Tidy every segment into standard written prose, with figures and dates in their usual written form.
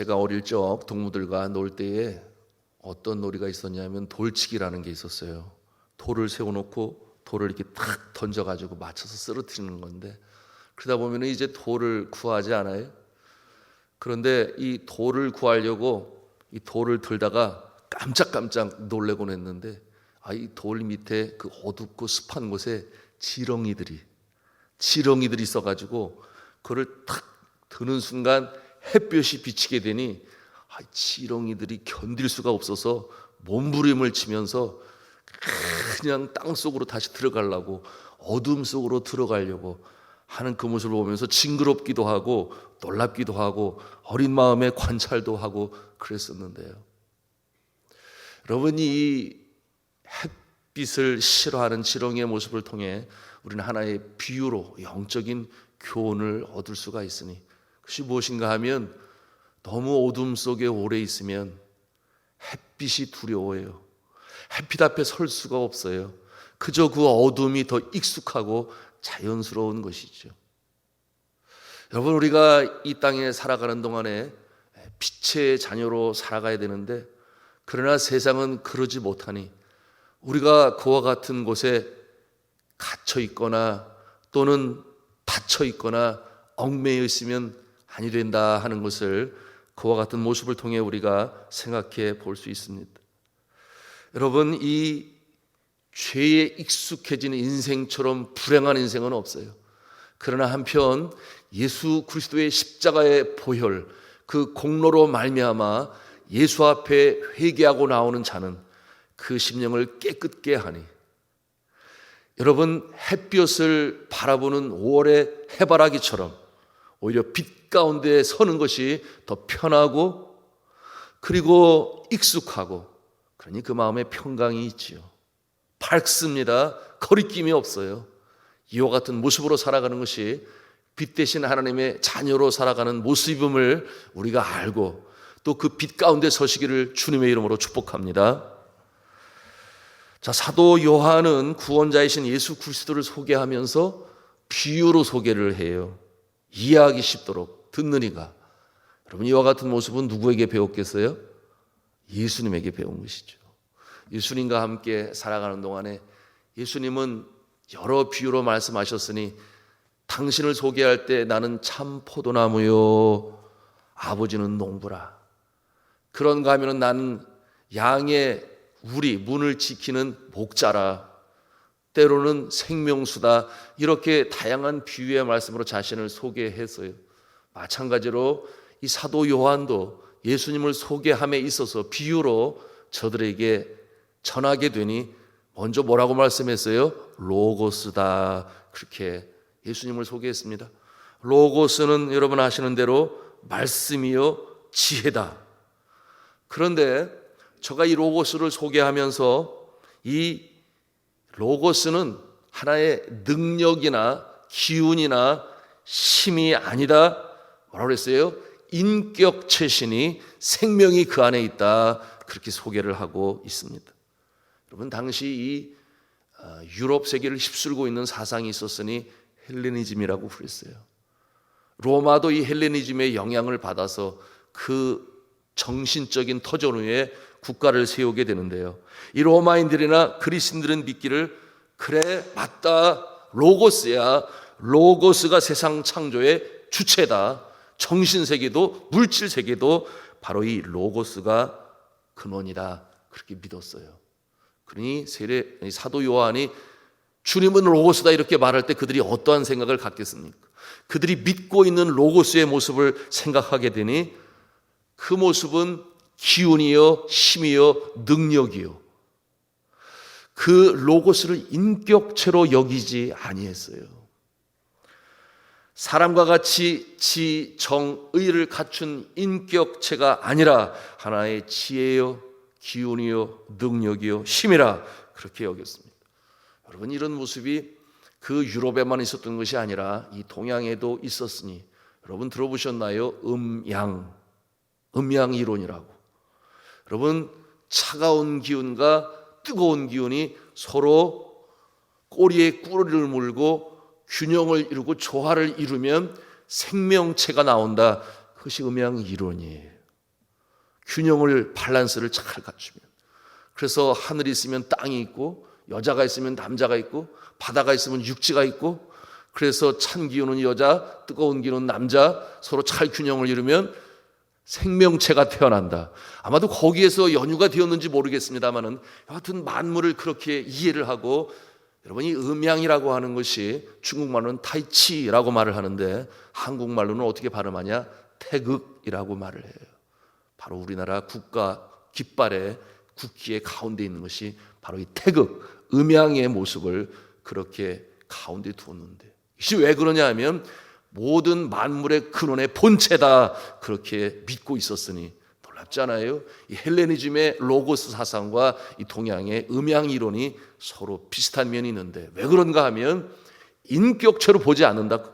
제가 어릴 적 동무들과 놀 때에 어떤 놀이가 있었냐면 돌치기라는 게 있었어요. 돌을 세워놓고 돌을 이렇게 탁 던져가지고 맞춰서 쓰러뜨리는 건데, 그러다 보면 이제 돌을 구하지 않아요? 그런데 이 돌을 구하려고 이 돌을 들다가 깜짝깜짝 놀래곤 했는데, 이 돌 밑에 그 어둡고 습한 곳에 지렁이들이 있어가지고 그걸 탁 드는 순간 햇볕이 비치게 되니 지렁이들이 견딜 수가 없어서 몸부림을 치면서 그냥 땅 속으로 다시 들어가려고, 어둠 속으로 들어가려고 하는 그 모습을 보면서 징그럽기도 하고 놀랍기도 하고 어린 마음에 관찰도 하고 그랬었는데요. 여러분이 이 햇빛을 싫어하는 지렁이의 모습을 통해 우리는 하나의 비유로 영적인 교훈을 얻을 수가 있으니, 그것이 무엇인가 하면 너무 어둠 속에 오래 있으면 햇빛이 두려워요. 햇빛 앞에 설 수가 없어요. 그저 그 어둠이 더 익숙하고 자연스러운 것이죠. 여러분, 우리가 이 땅에 살아가는 동안에 빛의 자녀로 살아가야 되는데, 그러나 세상은 그러지 못하니 우리가 그와 같은 곳에 갇혀 있거나 또는 닫혀 있거나 얽매여 있으면 아니 된다 하는 것을 그와 같은 모습을 통해 우리가 생각해 볼 수 있습니다. 여러분, 이 죄에 익숙해진 인생처럼 불행한 인생은 없어요. 그러나 한편 예수 그리스도의 십자가의 보혈, 그 공로로 말미암아 예수 앞에 회개하고 나오는 자는 그 심령을 깨끗게 하니, 여러분, 햇볕을 바라보는 5월의 해바라기처럼 오히려 빛 가운데 서는 것이 더 편하고 그리고 익숙하고, 그러니 그 마음에 평강이 있지요. 밝습니다. 거리낌이 없어요. 이와 같은 모습으로 살아가는 것이 빛 대신 하나님의 자녀로 살아가는 모습임을 우리가 알고 또 그 빛 가운데 서시기를 주님의 이름으로 축복합니다. 자, 사도 요한은 구원자이신 예수 그리스도를 소개하면서 비유로 소개를 해요. 이해하기 쉽도록 듣는 이가. 여러분, 이와 같은 모습은 누구에게 배웠겠어요? 예수님에게 배운 것이죠. 예수님과 함께 살아가는 동안에 예수님은 여러 비유로 말씀하셨으니, 당신을 소개할 때 나는 참 포도나무요 아버지는 농부라. 그런가 하면 나는 양의 우리 문을 지키는 목자라. 때로는 생명수다. 이렇게 다양한 비유의 말씀으로 자신을 소개했어요. 마찬가지로 이 사도 요한도 예수님을 소개함에 있어서 비유로 저들에게 전하게 되니 먼저 뭐라고 말씀했어요? 로고스다. 그렇게 예수님을 소개했습니다. 로고스는 여러분 아시는 대로 말씀이요 지혜다. 그런데 제가 이 로고스를 소개하면서 이 로고스는 하나의 능력이나 기운이나 힘이 아니다. 뭐라고 그랬어요? 인격체신이, 생명이 그 안에 있다. 그렇게 소개를 하고 있습니다. 여러분, 당시 이 유럽 세계를 휩쓸고 있는 사상이 있었으니 헬레니즘이라고 그랬어요. 로마도 이 헬레니즘의 영향을 받아서 그 정신적인 터전 위에 국가를 세우게 되는데요. 이 로마인들이나 그리스인들은 믿기를, 그래 맞다, 로고스야. 로고스가 세상 창조의 주체다. 정신세계도 물질세계도 바로 이 로고스가 근원이다. 그렇게 믿었어요. 그러니 사도 요한이 주님은 로고스다 이렇게 말할 때 그들이 어떠한 생각을 갖겠습니까? 그들이 믿고 있는 로고스의 모습을 생각하게 되니 그 모습은 기운이요 힘이요 능력이요, 그 로고스를 인격체로 여기지 아니했어요. 사람과 같이 지정의를 갖춘 인격체가 아니라 하나의 지혜요 기운이요 능력이요 힘이라 그렇게 여겼습니다. 여러분, 이런 모습이 그 유럽에만 있었던 것이 아니라 이 동양에도 있었으니, 여러분 들어보셨나요? 음양 이론이라고. 여러분, 차가운 기운과 뜨거운 기운이 서로 꼬리에 꼬리를 물고 균형을 이루고 조화를 이루면 생명체가 나온다. 그것이 음양 이론이에요. 균형을 밸런스를 잘 갖추면, 그래서 하늘이 있으면 땅이 있고 여자가 있으면 남자가 있고 바다가 있으면 육지가 있고, 그래서 찬 기운은 여자, 뜨거운 기운은 남자, 서로 잘 균형을 이루면 생명체가 태어난다. 아마도 거기에서 연유가 되었는지 모르겠습니다만은 여하튼 만물을 그렇게 이해를 하고, 여러분이 음양이라고 하는 것이 중국말로는 타이치라고 말을 하는데 한국말로는 어떻게 발음하냐? 태극이라고 말을 해요. 바로 우리나라 국가 깃발의 국기의 가운데 있는 것이 바로 이 태극, 음양의 모습을 그렇게 가운데 두었는데, 이것이 왜 그러냐 하면 모든 만물의 근원의 본체다 그렇게 믿고 있었으니 놀랍잖아요. 이 헬레니즘의 로고스 사상과 이 동양의 음양 이론이 서로 비슷한 면이 있는데, 왜 그런가 하면 인격체로 보지 않는다.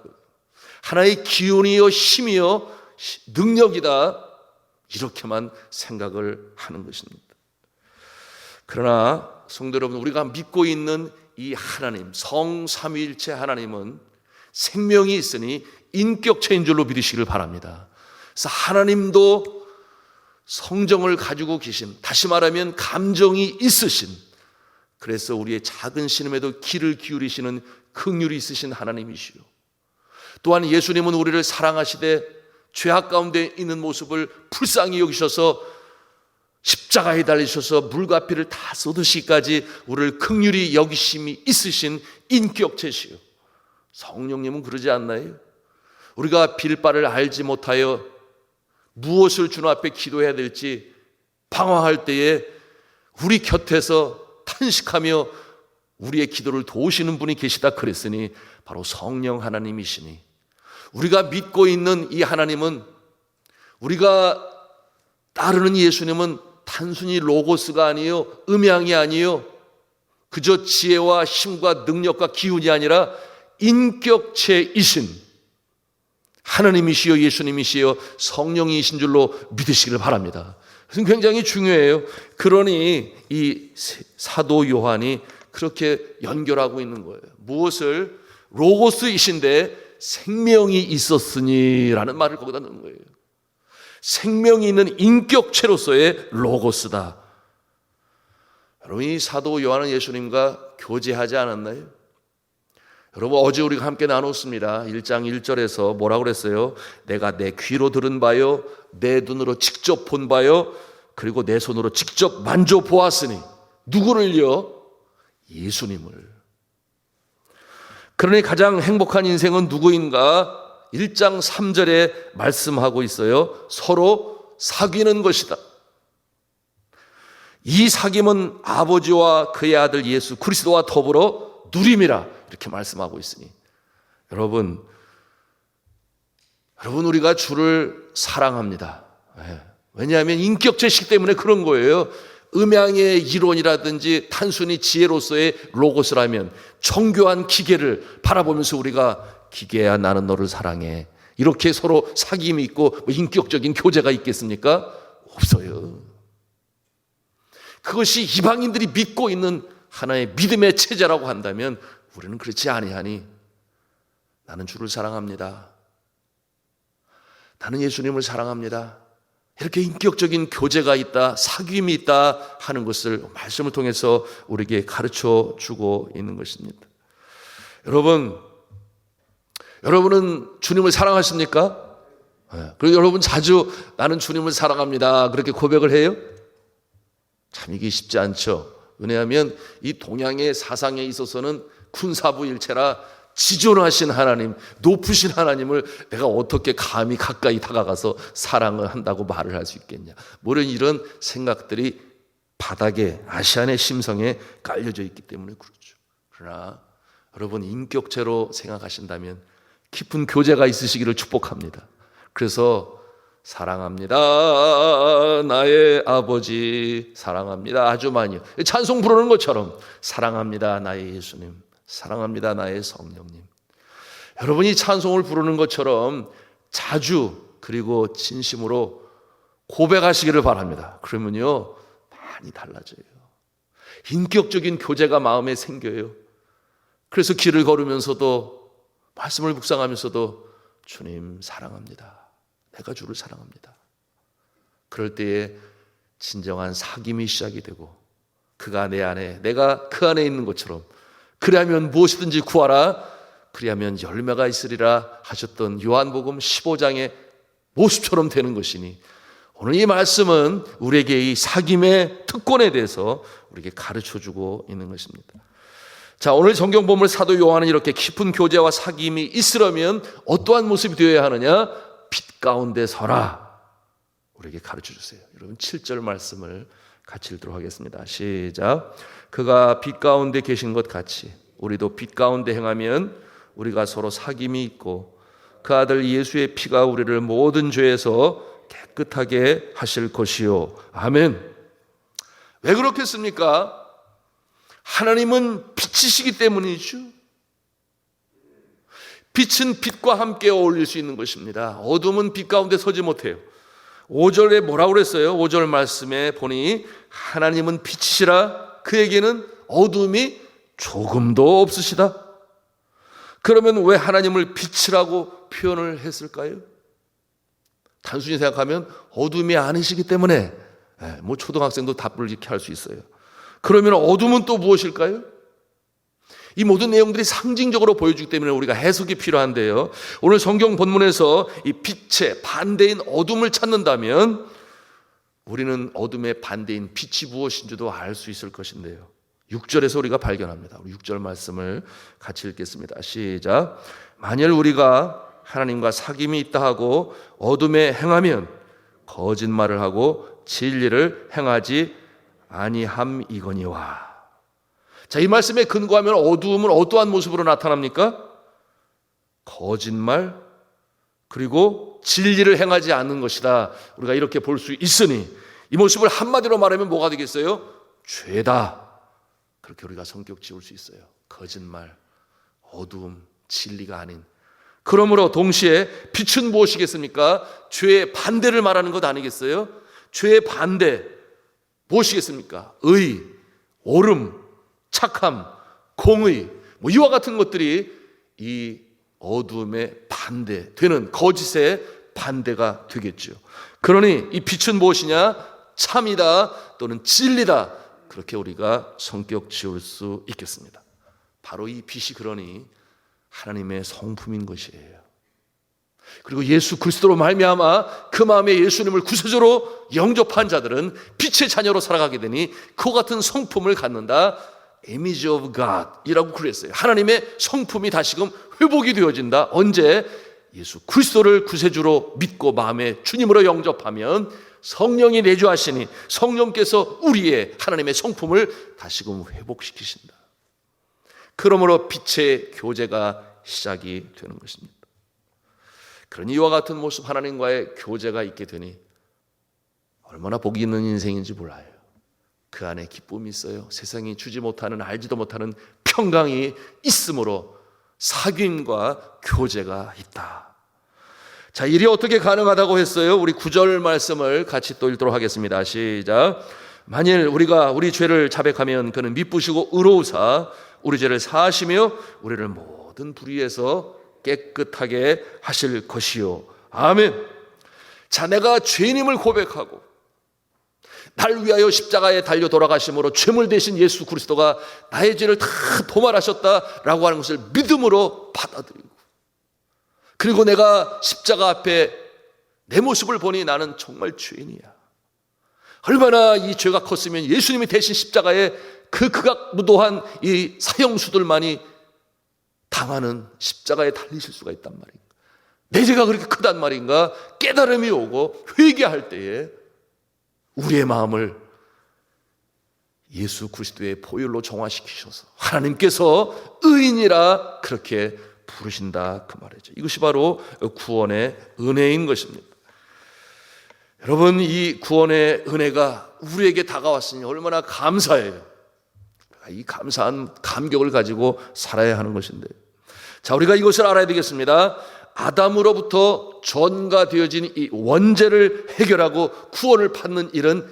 하나의 기운이요 힘이요 능력이다, 이렇게만 생각을 하는 것입니다. 그러나 성도 여러분, 우리가 믿고 있는 이 하나님, 성삼위일체 하나님은 생명이 있으니 인격체인 줄로 믿으시기를 바랍니다. 그래서 하나님도 성정을 가지고 계신, 다시 말하면 감정이 있으신, 그래서 우리의 작은 신음에도 귀를 기울이시는 긍휼이 있으신 하나님이시요, 또한 예수님은 우리를 사랑하시되 죄악 가운데 있는 모습을 불쌍히 여기셔서 십자가에 달리셔서 물과 피를 다 쏟으시기까지 우리를 긍휼히 여기심이 있으신 인격체시요, 성령님은 그러지 않나요? 우리가 빌 바를 알지 못하여 무엇을 주님 앞에 기도해야 될지 방황할 때에 우리 곁에서 탄식하며 우리의 기도를 도우시는 분이 계시다 그랬으니 바로 성령 하나님이시니, 우리가 믿고 있는 이 하나님은, 우리가 따르는 예수님은 단순히 로고스가 아니요, 음양이 아니요, 그저 지혜와 힘과 능력과 기운이 아니라 인격체이신 하나님이시여 예수님이시여 성령이신 줄로 믿으시기를 바랍니다. 그것은 굉장히 중요해요. 그러니 이 사도 요한이 그렇게 연결하고 있는 거예요. 무엇을? 로고스이신데 생명이 있었으니라는 말을 거기다 넣는 거예요. 생명이 있는 인격체로서의 로고스다. 여러분, 이 사도 요한은 예수님과 교제하지 않았나요? 여러분, 어제 우리가 함께 나눴습니다. 1장 1절에서 뭐라고 그랬어요? 내가 내 귀로 들은 바요, 내 눈으로 직접 본 바요, 그리고 내 손으로 직접 만져보았으니. 누구를요? 예수님을. 그러니 가장 행복한 인생은 누구인가? 1장 3절에 말씀하고 있어요. 서로 사귀는 것이다. 이 사귐은 아버지와 그의 아들 예수 그리스도와 더불어 누림이라, 이렇게 말씀하고 있으니, 여러분 우리가 주를 사랑합니다. 왜냐하면 인격체식 때문에 그런 거예요. 음양의 이론이라든지 단순히 지혜로서의 로고스라면 정교한 기계를 바라보면서 우리가 기계야 나는 너를 사랑해, 이렇게 서로 사귐이 있고 인격적인 교제가 있겠습니까? 없어요. 그것이 이방인들이 믿고 있는 하나의 믿음의 체제라고 한다면 우리는 그렇지 아니하니, 나는 주를 사랑합니다, 나는 예수님을 사랑합니다, 이렇게 인격적인 교제가 있다, 사귐이 있다 하는 것을 말씀을 통해서 우리에게 가르쳐 주고 있는 것입니다. 여러분은 주님을 사랑하십니까? 그리고 여러분 자주 나는 주님을 사랑합니다 그렇게 고백을 해요? 참 이게 쉽지 않죠. 왜냐하면 이 동양의 사상에 있어서는 군사부일체라 지존하신 하나님, 높으신 하나님을 내가 어떻게 감히 가까이 다가가서 사랑을 한다고 말을 할 수 있겠냐, 이런 생각들이 바닥에, 아시안의 심성에 깔려져 있기 때문에 그렇죠. 그러나 여러분, 인격체로 생각하신다면 깊은 교제가 있으시기를 축복합니다. 그래서 사랑합니다 나의 아버지, 사랑합니다 아주 많이요, 찬송 부르는 것처럼 사랑합니다 나의 예수님, 사랑합니다 나의 성령님. 여러분이 찬송을 부르는 것처럼 자주 그리고 진심으로 고백하시기를 바랍니다. 그러면요 많이 달라져요. 인격적인 교제가 마음에 생겨요. 그래서 길을 걸으면서도, 말씀을 묵상하면서도 주님 사랑합니다, 내가 주를 사랑합니다, 그럴 때에 진정한 사귐이 시작이 되고 그가 내 안에 내가 그 안에 있는 것처럼 그리하면 무엇이든지 구하라 그리하면 열매가 있으리라 하셨던 요한복음 15장의 모습처럼 되는 것이니 오늘 이 말씀은 우리에게 이 사귐의 특권에 대해서 우리에게 가르쳐주고 있는 것입니다. 자, 오늘 성경 본문 사도 요한은 이렇게 깊은 교제와 사귐이 있으려면 어떠한 모습이 되어야 하느냐? 빛 가운데 서라 우리에게 가르쳐주세요. 여러분 7절 말씀을 같이 읽도록 하겠습니다. 시작. 그가 빛 가운데 계신 것 같이 우리도 빛 가운데 행하면 우리가 서로 사귐이 있고 그 아들 예수의 피가 우리를 모든 죄에서 깨끗하게 하실 것이요. 아멘. 왜 그렇겠습니까? 하나님은 빛이시기 때문이죠. 빛은 빛과 함께 어울릴 수 있는 것입니다. 어둠은 빛 가운데 서지 못해요. 5절에 뭐라고 그랬어요? 5절 말씀에 보니 하나님은 빛이시라 그에게는 어둠이 조금도 없으시다. 그러면 왜 하나님을 빛이라고 표현을 했을까요? 단순히 생각하면 어둠이 아니시기 때문에 뭐 초등학생도 답을 이렇게 할 수 있어요. 그러면 어둠은 또 무엇일까요? 이 모든 내용들이 상징적으로 보여주기 때문에 우리가 해석이 필요한데요. 오늘 성경 본문에서 이 빛의 반대인 어둠을 찾는다면 우리는 어둠의 반대인 빛이 무엇인지도 알 수 있을 것인데요. 6절에서 우리가 발견합니다. 우리 6절 말씀을 같이 읽겠습니다. 시작. 만일 우리가 하나님과 사귐이 있다 하고 어둠에 행하면 거짓말을 하고 진리를 행하지 아니함이거니와. 자, 이 말씀에 근거하면 어두움은 어떠한 모습으로 나타납니까? 거짓말 그리고 진리를 행하지 않는 것이다. 우리가 이렇게 볼 수 있으니 이 모습을 한마디로 말하면 뭐가 되겠어요? 죄다. 그렇게 우리가 성격 지울 수 있어요. 거짓말, 어두움, 진리가 아닌. 그러므로 동시에 빛은 무엇이겠습니까? 죄의 반대를 말하는 것 아니겠어요? 죄의 반대 무엇이겠습니까? 의, 옳음, 착함, 공의 뭐 이와 같은 것들이 이 어둠의 반대 되는 거짓의 반대가 되겠죠. 그러니 이 빛은 무엇이냐? 참이다 또는 진리다. 그렇게 우리가 성격 지을 수 있겠습니다. 바로 이 빛이 그러니 하나님의 성품인 것이에요. 그리고 예수 그리스도로 말미암아 그 마음에 예수님을 구세주로 영접한 자들은 빛의 자녀로 살아가게 되니 그와 같은 성품을 갖는다. Image of God 이라고 그랬어요. 하나님의 성품이 다시금 회복이 되어진다. 언제? 예수 그리스도를 구세주로 믿고 마음에 주님으로 영접하면 성령이 내주하시니 성령께서 우리의 하나님의 성품을 다시금 회복시키신다. 그러므로 빛의 교제가 시작이 되는 것입니다. 그러니 이와 같은 모습 하나님과의 교제가 있게 되니 얼마나 복이 있는 인생인지 몰라요. 그 안에 기쁨이 있어요. 세상이 주지 못하는 알지도 못하는 평강이 있으므로 사귐과 교제가 있다. 자, 일이 어떻게 가능하다고 했어요? 우리 9절 말씀을 같이 또 읽도록 하겠습니다. 시작. 만일 우리가 우리 죄를 자백하면 그는 미쁘시고 의로우사 우리 죄를 사하시며 우리를 모든 불의에서 깨끗하게 하실 것이요. 아멘. 자, 내가 죄인임을 고백하고 날 위하여 십자가에 달려 돌아가심으로 죄물 대신 예수 그리스도가 나의 죄를 다 도말하셨다라고 하는 것을 믿음으로 받아들이고, 그리고 내가 십자가 앞에 내 모습을 보니 나는 정말 죄인이야. 얼마나 이 죄가 컸으면 예수님이 대신 십자가에 그 극악무도한 이 사형수들만이 당하는 십자가에 달리실 수가 있단 말인가. 내 죄가 그렇게 크단 말인가. 깨달음이 오고 회개할 때에 우리의 마음을 예수 그리스도의 보혈로 정화시키셔서 하나님께서 의인이라 그렇게 부르신다 그 말이죠. 이것이 바로 구원의 은혜인 것입니다. 여러분, 이 구원의 은혜가 우리에게 다가왔으니 얼마나 감사해요. 이 감사한 감격을 가지고 살아야 하는 것인데, 자, 우리가 이것을 알아야 되겠습니다. 아담으로부터 전가되어진 이 원죄를 해결하고 구원을 받는 일은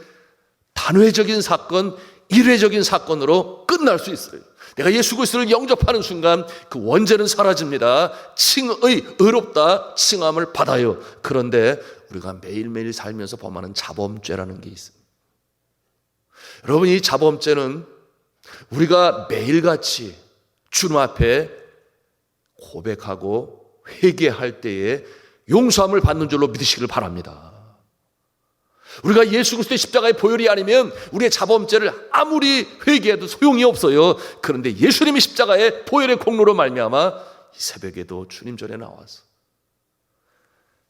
단회적인 사건, 일회적인 사건으로 끝날 수 있어요. 내가 예수 그리스도를 영접하는 순간 그 원죄는 사라집니다. 칭의, 의롭다 칭함을 받아요. 그런데 우리가 매일매일 살면서 범하는 자범죄라는 게 있습니다. 여러분, 이 자범죄는 우리가 매일같이 주님 앞에 고백하고 회개할 때에 용서함을 받는 줄로 믿으시길 바랍니다. 우리가 예수 그리스도의 십자가의 보혈이 아니면 우리의 자범죄를 아무리 회개해도 소용이 없어요. 그런데 예수님의 십자가의 보혈의 공로로 말미암아 이 새벽에도 주님 전에 나와서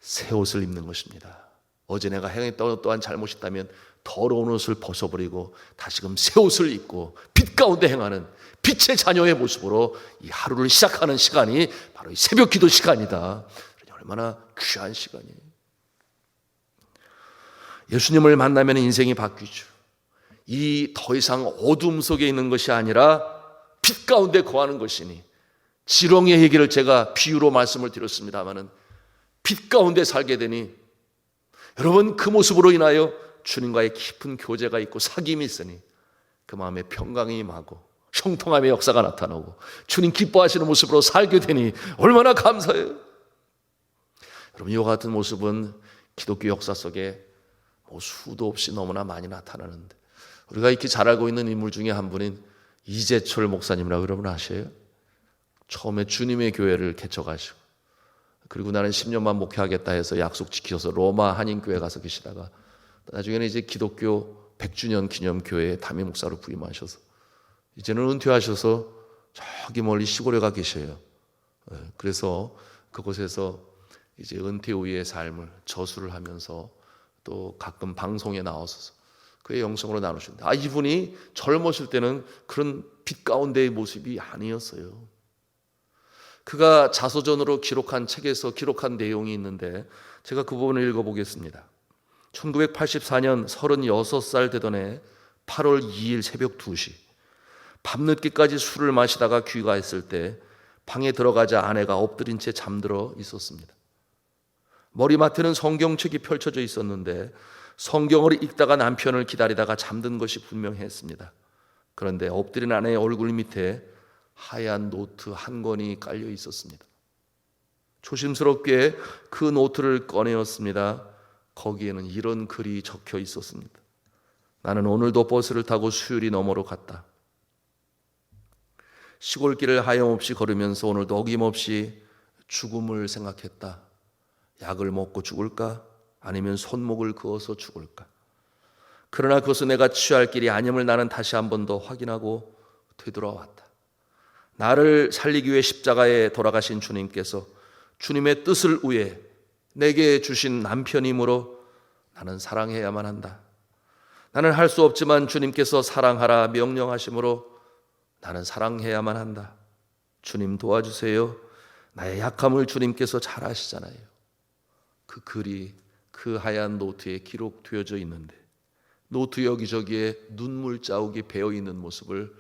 새 옷을 입는 것입니다. 어제 내가 행했던 것 또한 잘못이 있다면 더러운 옷을 벗어버리고 다시금 새 옷을 입고 빛 가운데 행하는 빛의 자녀의 모습으로 이 하루를 시작하는 시간이 바로 이 새벽 기도 시간이다. 얼마나 귀한 시간이에요. 예수님을 만나면 인생이 바뀌죠. 이 더 이상 어둠 속에 있는 것이 아니라 빛 가운데 거하는 것이니, 지렁이의 얘기를 제가 비유로 말씀을 드렸습니다마는 빛 가운데 살게 되니 여러분, 그 모습으로 인하여 주님과의 깊은 교제가 있고 사귐이 있으니 그 마음에 평강이 임하고 형통함의 역사가 나타나고 주님 기뻐하시는 모습으로 살게 되니 얼마나 감사해요. 여러분, 이와 같은 모습은 기독교 역사 속에 수도 없이 너무나 많이 나타나는데, 우리가 익히 잘 알고 있는 인물 중에 한 분인 이재철 목사님이라고 여러분 아세요? 처음에 주님의 교회를 개척하시고, 그리고 나는 10년만 목회하겠다 해서 약속 지켜서 로마 한인교회 가서 계시다가 나중에는 이제 기독교 100주년 기념교회에 담임 목사로 부임하셔서 이제는 은퇴하셔서 저기 멀리 시골에 가 계셔요. 그래서 그곳에서 이제 은퇴 후의 삶을 저수를 하면서 또 가끔 방송에 나와서 그의 영성으로 나누신다. 이분이 젊었을 때는 그런 빛 가운데의 모습이 아니었어요. 그가 자서전으로 기록한 책에서 기록한 내용이 있는데 제가 그 부분을 읽어보겠습니다. 1984년 36살 되던 해 8월 2일 새벽 2시 밤늦게까지 술을 마시다가 귀가했을 때 방에 들어가자 아내가 엎드린 채 잠들어 있었습니다. 머리맡에는 성경책이 펼쳐져 있었는데 성경을 읽다가 남편을 기다리다가 잠든 것이 분명했습니다. 그런데 엎드린 아내의 얼굴 밑에 하얀 노트 한 권이 깔려 있었습니다. 조심스럽게 그 노트를 꺼내었습니다. 거기에는 이런 글이 적혀 있었습니다. 나는 오늘도 버스를 타고 수유리 너머로 갔다. 시골길을 하염없이 걸으면서 오늘도 어김없이 죽음을 생각했다. 약을 먹고 죽을까? 아니면 손목을 그어서 죽을까? 그러나 그것은 내가 취할 길이 아님을 나는 다시 한 번 더 확인하고 되돌아왔다. 나를 살리기 위해 십자가에 돌아가신 주님께서 주님의 뜻을 위해 내게 주신 남편이므로 나는 사랑해야만 한다. 나는 할 수 없지만 주님께서 사랑하라 명령하심으로 나는 사랑해야만 한다. 주님 도와주세요. 나의 약함을 주님께서 잘 아시잖아요. 그 글이 그 하얀 노트에 기록되어져 있는데 노트 여기저기에 눈물 자국이 배어있는 모습을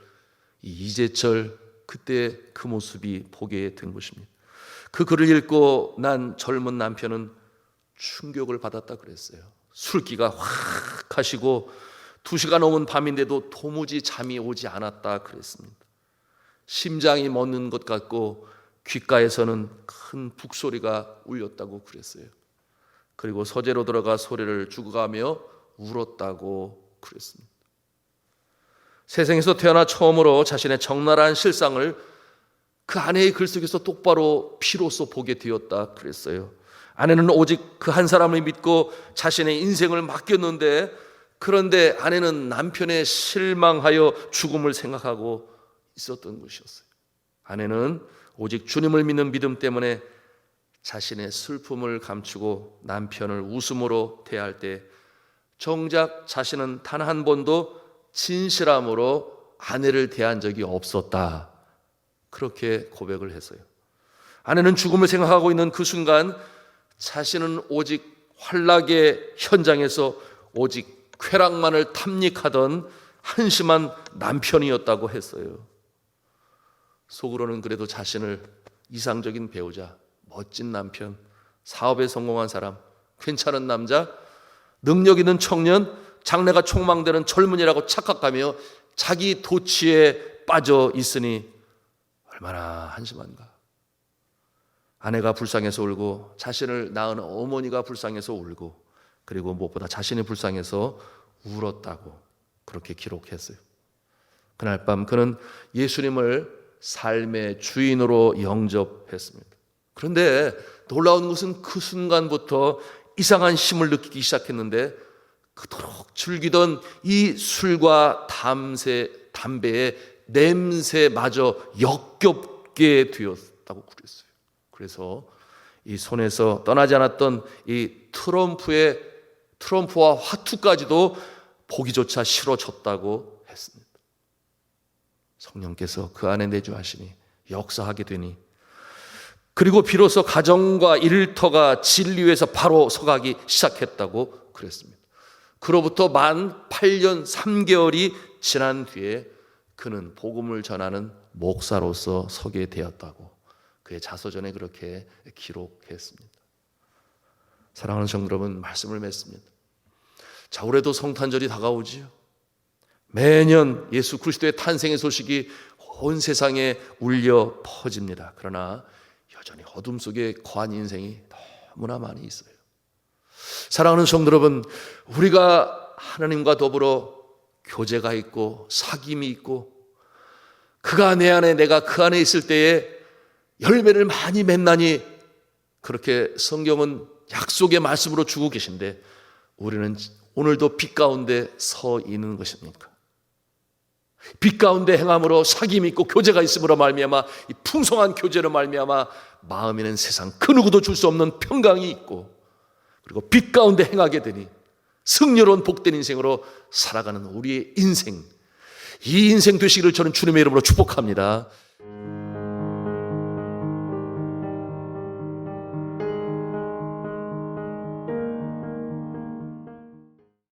이재철 그때 그 모습이 보게 된 것입니다. 그 글을 읽고 난 젊은 남편은 충격을 받았다 그랬어요. 술기가 확 하시고 2시가 넘은 밤인데도 도무지 잠이 오지 않았다 그랬습니다. 심장이 멎는 것 같고 귓가에서는 큰 북소리가 울렸다고 그랬어요. 그리고 서재로 들어가 소리를 죽어가며 울었다고 그랬습니다. 세상에서 태어나 처음으로 자신의 적나라한 실상을 그 아내의 글 속에서 똑바로 피로써 보게 되었다 그랬어요. 아내는 오직 그 한 사람을 믿고 자신의 인생을 맡겼는데, 그런데 아내는 남편에 실망하여 죽음을 생각하고 있었던 것이었어요. 아내는 오직 주님을 믿는 믿음 때문에 자신의 슬픔을 감추고 남편을 웃음으로 대할 때 정작 자신은 단 한 번도 진실함으로 아내를 대한 적이 없었다. 그렇게 고백을 했어요. 아내는 죽음을 생각하고 있는 그 순간 자신은 오직 환락의 현장에서 오직 쾌락만을 탐닉하던 한심한 남편이었다고 했어요. 속으로는 그래도 자신을 이상적인 배우자, 멋진 남편, 사업에 성공한 사람, 괜찮은 남자, 능력 있는 청년, 장래가 촉망되는 젊은이라고 착각하며 자기 도취에 빠져 있으니 얼마나 한심한가. 아내가 불쌍해서 울고, 자신을 낳은 어머니가 불쌍해서 울고, 그리고 무엇보다 자신이 불쌍해서 울었다고 그렇게 기록했어요. 그날 밤 그는 예수님을 삶의 주인으로 영접했습니다. 그런데 놀라운 것은 그 순간부터 이상한 힘을 느끼기 시작했는데, 그토록 즐기던 이 술과 담배의 냄새마저 역겹게 되었다고 그랬어요. 그래서 이 손에서 떠나지 않았던 이 트럼프와 화투까지도 보기조차 싫어졌다고 했습니다. 성령께서 그 안에 내주하시니 역사하게 되니, 그리고 비로소 가정과 일터가 진리에서 바로 서가기 시작했다고 그랬습니다. 그로부터 만 8년 3개월이 지난 뒤에 그는 복음을 전하는 목사로서 서게 되었다고 그의 자서전에 그렇게 기록했습니다. 사랑하는 성도 여러분, 말씀을 맺습니다. 자, 올해도 성탄절이 다가오지요. 매년 예수 그리스도의 탄생의 소식이 온 세상에 울려 퍼집니다. 그러나 여전히 어둠 속에 거한 인생이 너무나 많이 있어요. 사랑하는 성도 여러분, 우리가 하나님과 더불어 교제가 있고 사귐이 있고, 그가 내 안에 내가 그 안에 있을 때에 열매를 많이 맺나니, 그렇게 성경은 약속의 말씀으로 주고 계신데, 우리는 오늘도 빛 가운데 서 있는 것입니까? 빛 가운데 행함으로 사귐이 있고 교제가 있음으로 말미암아, 이 풍성한 교제로 말미암아 마음에는 세상 그 누구도 줄 수 없는 평강이 있고, 그리고 빛 가운데 행하게 되니 승리로운 복된 인생으로 살아가는 우리의 인생, 이 인생 되시기를 저는 주님의 이름으로 축복합니다.